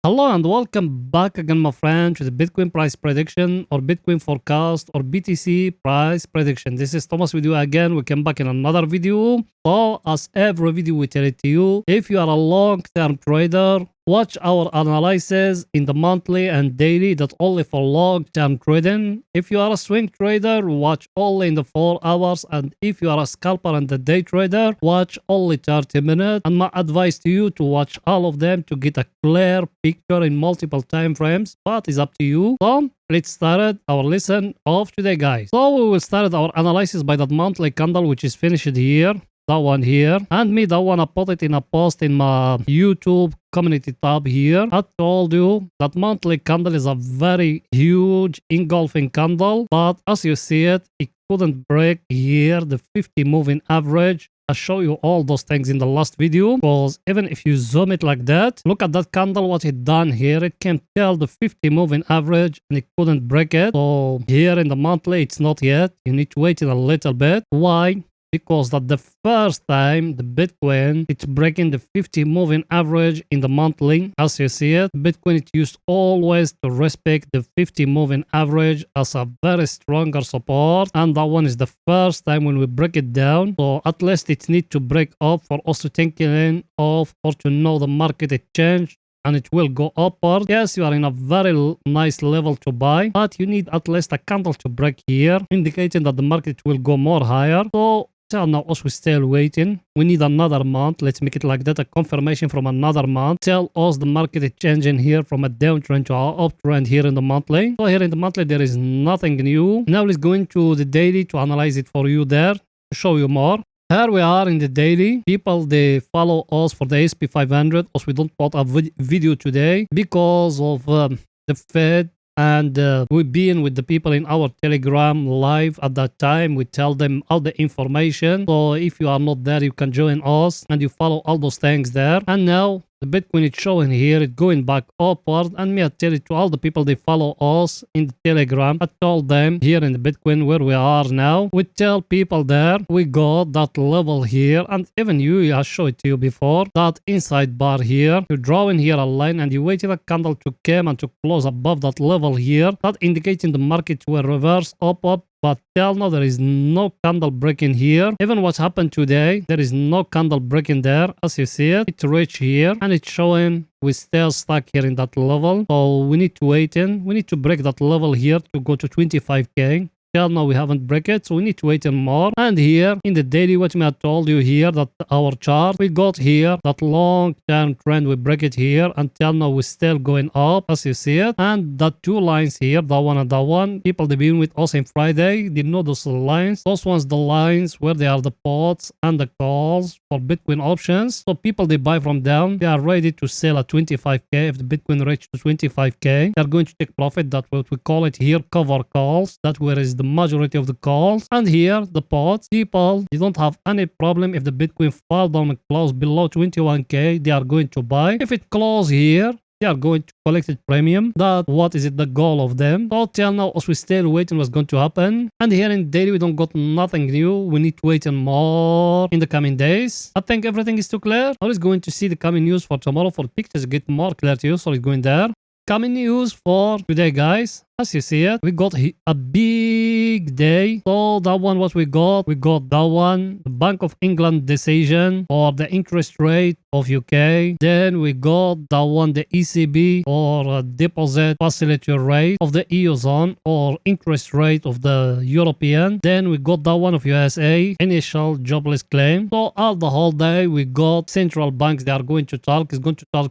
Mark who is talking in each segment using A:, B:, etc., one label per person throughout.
A: Hello and welcome back again, my friend, to the Bitcoin price prediction or Bitcoin forecast or BTC price prediction. This is Thomas with you again. We came back in another video. So, as every video, we tell it to you, if you are a long-term trader, watch our analysis in the monthly and daily. That's only for long-term trading. If you are a swing trader, watch only in the 4 hours. And if you are a scalper and a day trader, watch only 30 minutes. And my advice to you to watch all of them to get a clear picture in multiple time frames. But it's up to you. So let's start our lesson of today, guys. So we will start our analysis by that monthly candle, which is finished here. That one here, and me that one I put it in a post in my YouTube community tab here. I told you that monthly candle is a very huge engulfing candle, but as you see it couldn't break here the 50 moving average. I show you all those things in the last video, because even if you zoom it like that, look at that candle, what it done here. It can tell the 50 moving average and it couldn't break it. So here in the monthly, it's not yet. You need to wait a little bit. Why? Because that the first time the Bitcoin it's breaking the 50 moving average in the monthly. As you see it, Bitcoin it used always to respect the 50 moving average as a very stronger support, and that one is the first time when we break it down. So at least it need to break up for us to think in of or to know the market it changed and it will go upward. Yes, you are in a very nice level to buy, but you need at least a candle to break here, indicating that the market will go more higher. So now us we still waiting. We need another month. Let's make it like that, a confirmation from another month. Tell us the market is changing here from a downtrend to an uptrend here in the monthly. So here in the monthly there is nothing new. Now let's go into the daily to analyze it for you there, to show you more. Here we are in the daily. People, they follow us for the SP 500. Also, we don't put a video today because of the Fed. And we've been with the people in our Telegram live at that time. We tell them all the information. So if you are not there, you can join us and you follow all those things there. And now the Bitcoin is showing here, it's going back upward. And me, I tell it to all the people, they follow us in the Telegram. I told them here in the Bitcoin where we are now. We tell people there, we got that level here. And even you, I showed it to you before, that inside bar here. You draw in here a line and you wait till a candle to come and to close above that level here. That indicating the market will reverse upward. But till now, there is no candle breaking here. Even what happened today, there is no candle breaking there. As you see it, it's reached here and it's showing we're still stuck here in that level. So we need to wait in. We need to break that level here to go to 25k. Till now we haven't break it, so we need to wait in more. And here in the daily, what I told you here, that our chart, we got here that long-term trend, we break it here. Until now we're still going up, as you see it. And that two lines here, that one and that one, people they've been with us on Friday, they know those lines. Those ones the lines where they are the puts and the calls for Bitcoin options. So people they buy from them, they are ready to sell at 25k. If the Bitcoin reach to 25k, they're going to take profit. That's what we call it here, cover calls. That where is the majority of the calls. And here the pots, people, you don't have any problem if the Bitcoin fall down and close below 21k, they are going to buy. If it close here, they are going to collect it premium. That what is it the goal of them. So till now as we still waiting what's going to happen. And here in daily we don't got nothing new. We need to wait and more in the coming days. I think everything is too clear. I was going to see the coming news for tomorrow for pictures get more clear to you, so it's going there. Coming news for today, guys. As you see it, we got a big day. So that one, what we got that one, the Bank of England decision or the interest rate of UK. Then we got that one, the ECB or deposit facility rate of the EU zone or interest rate of the European. Then we got that one of USA, initial jobless claim. So all the whole day we got central banks, they are going to talk. Is going to talk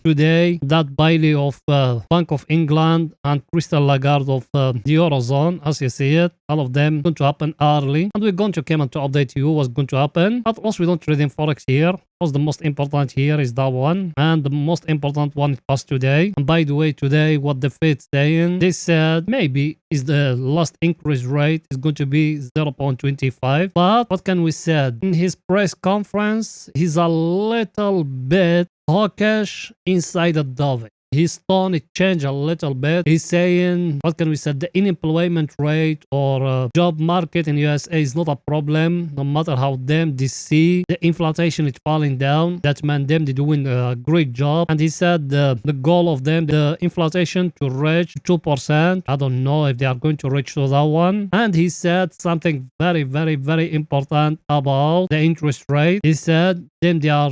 A: today. That Bailey of Bank of England and Crystal Lagarde of the Eurozone, as you see it, all of them going to happen early, and we're going to come and to update you what's going to happen. But also we don't trade in forex here. Because the most important here is that one, and the most important one passed today. And by the way, today what the Fed saying, they said maybe is the last increase rate is going to be 0.25. But what can we say? In his press conference, he's a little bit hawkish inside the dove. his tone it changed a little bit. He's saying, what can we say, the unemployment rate or job market in USA is not a problem, no matter how them they see the inflation is falling down. That meant them they doing a great job. And he said the goal of them, the inflation to reach 2%. I don't know if they are going to reach to that one. And he said something very, very, very important about the interest rate. He said them they are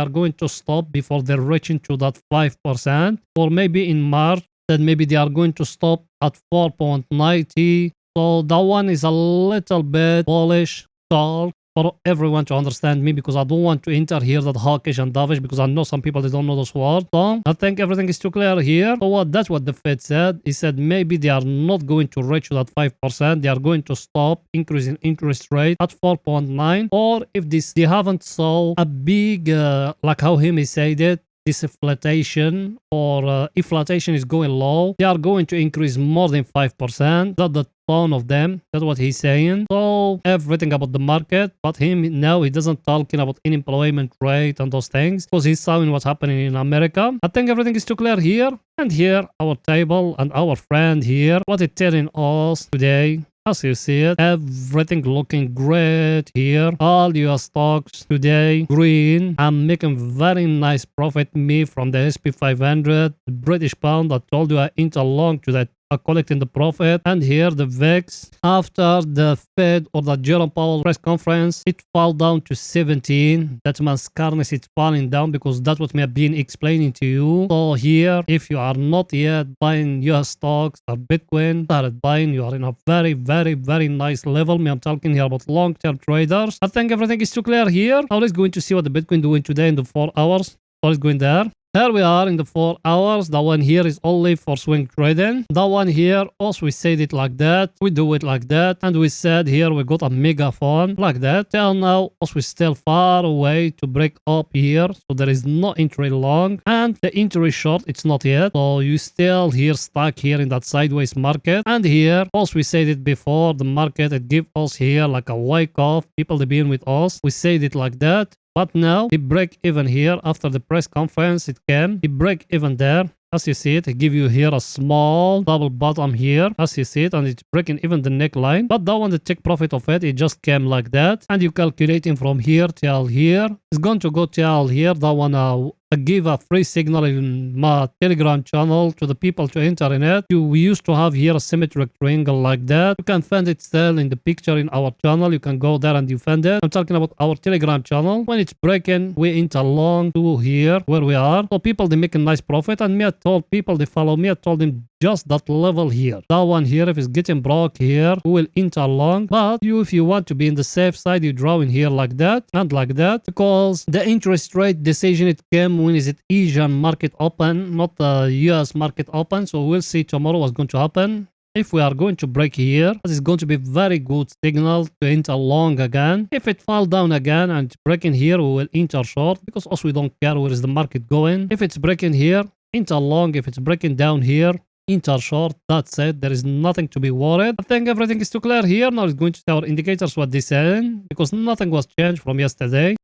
A: going to stop before they're reaching to that 5%, or maybe in March that maybe they are going to stop at 4.90. So that one is a little bit bullish talk for everyone to understand me, because I don't want to enter here that hawkish and dovish, because I know some people they don't know those words. So I think everything is too clear here. So that's what the Fed said. He said maybe they are not going to reach that 5%. They are going to stop increasing interest rate at 4.9, or if they haven't saw a big like how he said it, this inflation or inflation is going low, they are going to increase more than 5%. That's the tone of them. That's what he's saying. So everything about the market, but him now he doesn't talking about unemployment rate and those things, because he's seeing what's happening in America. I think everything is too clear here. And here our table and our friend here, what it's telling us today. As you see it, everything looking great here. All US stocks today green. I'm making very nice profit me from the SP 500. The British pound, I told you I enter long to that collecting the profit. And here the VIX, after the Fed or the Jerome Powell press conference, it fell down to 17. That means currency is falling down, because that's what me have been explaining to you. So here, if you are not yet buying US stocks or Bitcoin, started buying, you are in a very, very, very nice level. Me, I'm talking here about long-term traders. I think everything is too clear here. Now let's go into see what the Bitcoin doing today in the 4 hours. So let's go in there. Here we are in the 4 hours. That one here is only for swing trading. That one here, also we said it like that. We do it like that. And we said here we got a megaphone like that. Till now, also we still far away to break up here. So there is no entry long. And the entry short, it's not yet. So you still here stuck here in that sideways market. And here, also we said it before, the market, it give us here like a wake off. People they been with us. We said it like that. But now, he break even here after the press conference. It came. He break even there. As you see it, he give you here a small double bottom here. As you see it, and it's breaking even the neckline. But that one, the take profit of it, it just came like that. And you calculating from here till here. It's going to go till here. That one, I give a free signal in my Telegram channel to the people to enter in it. We used to have here a symmetric triangle like that. You can find it still in the picture in our channel. You can go there and you find it. I'm talking about our Telegram channel. When it's breaking, we enter long to here where we are. So people, they make a nice profit. And me, I told people, they follow me. I told them just that level here. That one here, if it's getting broke here, we will enter long. But you, if you want to be in the safe side, you draw in here like that and like that. Because the interest rate decision, it came when is it Asian market open, not the US market open. So we'll see tomorrow what's going to happen. If we are going to break here, this is going to be very good signal to enter long again. If it fall down again and breaking here, we will enter short, because also we don't care where is the market going. If it's breaking here, enter long. If it's breaking down here, enter short. That's it. There is nothing to be worried. I think everything is too clear here. Now it's going to see our indicators what they saying, because nothing was changed from yesterday.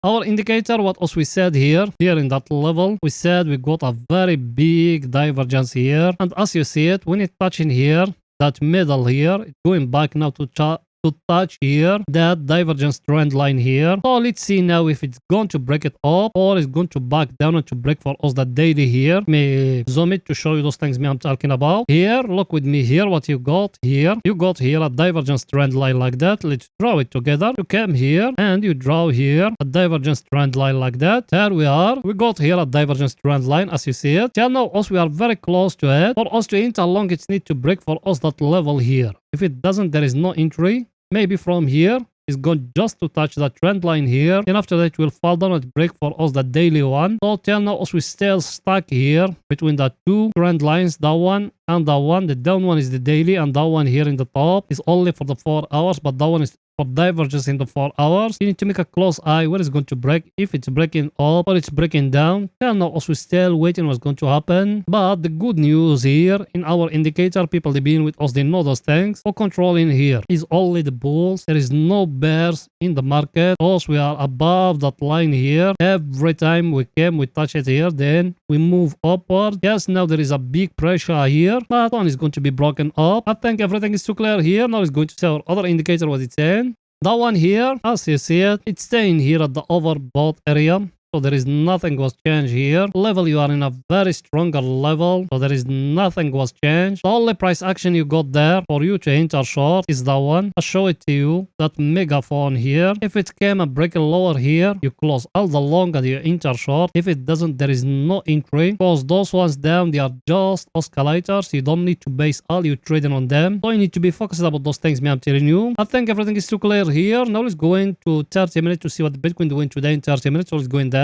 A: Our indicator, what else we said here in that level, we said we got a very big divergence here. And as you see it, when it's touching here, that middle here, it's going back now to touch here, that divergence trend line here. So let's see now if it's going to break it up or it's going to back down and to break for us that daily here. Me zoom it to show you those things me I'm talking about. Here, look with me here what you got here. You got here a divergence trend line like that. Let's draw it together. You come here and you draw here a divergence trend line like that. Here we are. We got here a divergence trend line as you see it. Yeah, now us we are very close to it. For us to enter long, it needs to break for us that level here. If it doesn't, there is no entry. Maybe from here, it's going just to touch that trend line here. And after that, it will fall down and break for us the daily one. So till now, us we still stuck here between the two trend lines, that one and that one. The down one is the daily, and that one here in the top is only for the 4 hours, but that one is for divergence in the 4 hours. You need to make a close eye where it's going to break, if it's breaking up or it's breaking down. And now also still waiting what's going to happen. But the good news here in our indicator, people they been with us, they know those things. For controlling here is only the bulls. There is no bears in the market. Also we are above that line here. Every time we came, we touch it here, then we move upward. Yes, now there is a big pressure here. That one is going to be broken up. I think everything is too clear here. Now it's going to say our other indicator what it's saying. That one here, as you see it, it's staying here at the overbought area. So there is nothing was changed here. Level, you are in a very stronger level. So there is nothing was changed. The only price action you got there for you to enter short is that one. I'll show it to you. That megaphone here. If it came and break lower here, you close all the long and you enter short. If it doesn't, there is no entry. Because those ones down, they are just oscillators. You don't need to base all your trading on them. So you need to be focused about those things, me, I'm telling you. I think everything is too clear here. Now let's go into 30 minutes to see what the Bitcoin doing today in 30 minutes. So let's go in there.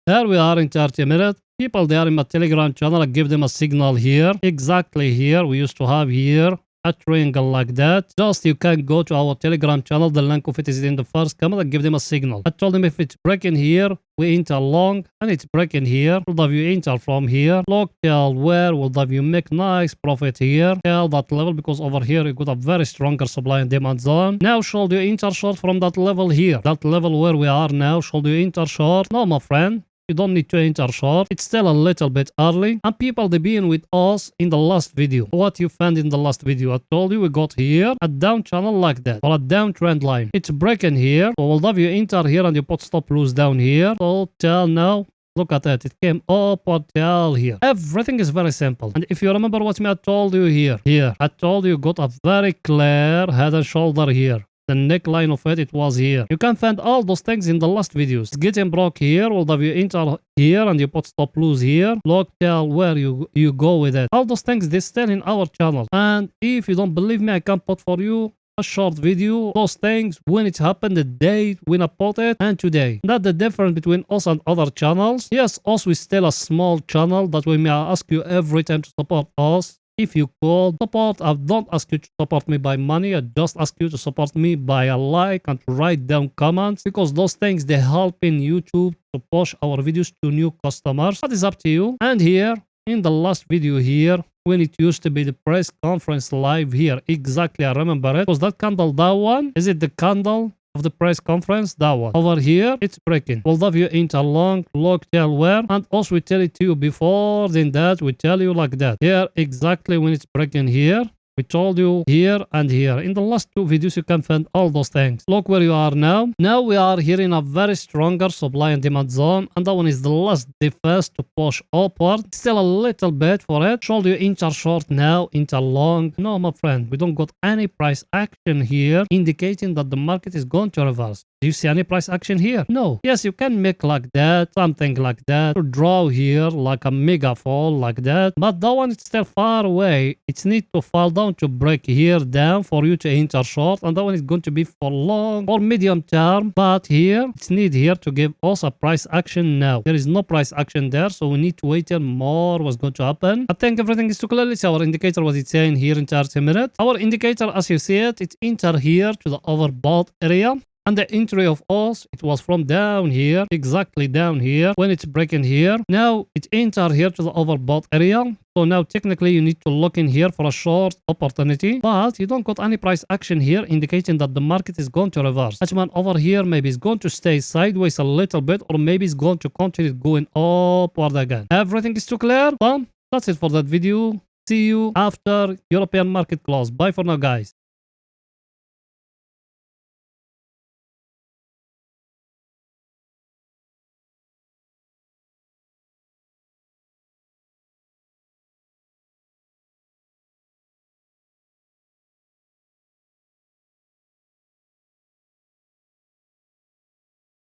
A: Here we are in 30 minutes. People there in my Telegram channel, I give them a signal here. Exactly here. We used to have here a triangle like that. Just you can go to our Telegram channel. The link of it is in the first comment. I give them a signal. I told them if it's breaking here, we enter long, and it's breaking here. Will have you enter from here. Look till where will have you make nice profit here. Till that level, because over here you got a very stronger supply and demand zone. Now should you enter short from that level here? That level where we are now, should you enter short? No, my friend. You don't need to enter short. It's still a little bit early. And people, they been with us in the last video. What you found in the last video, I told you we got here a down channel like that, or a down trend line. It's breaking here. So we'll have you enter here and you put stop loss down here. So till now, look at that. It came up until here. Everything is very simple. And if you remember what I told you here, I told you got a very clear head and shoulder here. The neckline of it was here. You can find all those things in the last videos. It's getting broke here. Will have you enter here and you put stop loss here. Look till where you go with it. All those things, they still in our channel. And if you don't believe me, I can put for you a short video. Those things, when it happened, the date when I put it, and today. That's the difference between us and other channels. Yes, us we still a small channel. That way may I ask you every time to support us. If you call support, I don't ask you to support me by money. I just ask you to support me by a like and to write down comments, because those things, they help in YouTube to push our videos to new customers. That is up to you. And here in the last video here, when it used to be the press conference live here, exactly, I remember it. Was that candle that one? Is it the candle of the press conference? That one. Over here, it's breaking. We'll have you enter long, look till where, and also we tell it to you before than that, we tell you like that. Here, exactly when it's breaking here. We told you here and here. In the last two videos, you can find all those things. Look where you are now. Now we are here in a very stronger supply and demand zone. And that one is the last defense to push upward. Still a little bit for it. Should you enter short now, enter long? No, my friend. We don't got any price action here indicating that the market is going to reverse. Do you see any price action here? No. Yes, you can make like that, something like that, to draw here like a mega fall like that. But that one is still far away. It needs to fall down to break here down for you to enter short. And that one is going to be for long or medium term. But here, it's need here to give us a price action now. There is no price action there. So we need to wait till more what's going to happen. I think everything is too clear. Let's see our indicator, what it's saying here in 30 minutes. Our indicator, as you see it, it's enter here to the overbought area. And the entry of us, it was from down here, exactly down here, when it's breaking here. Now it enter here to the overbought area. So now technically you need to look in here for a short opportunity, but you don't got any price action here indicating that the market is going to reverse. Actually, over here maybe it's going to stay sideways a little bit, or maybe it's going to continue going upward again. Everything is too clear? Well, that's it for that video. See you after European market close. Bye for now, guys.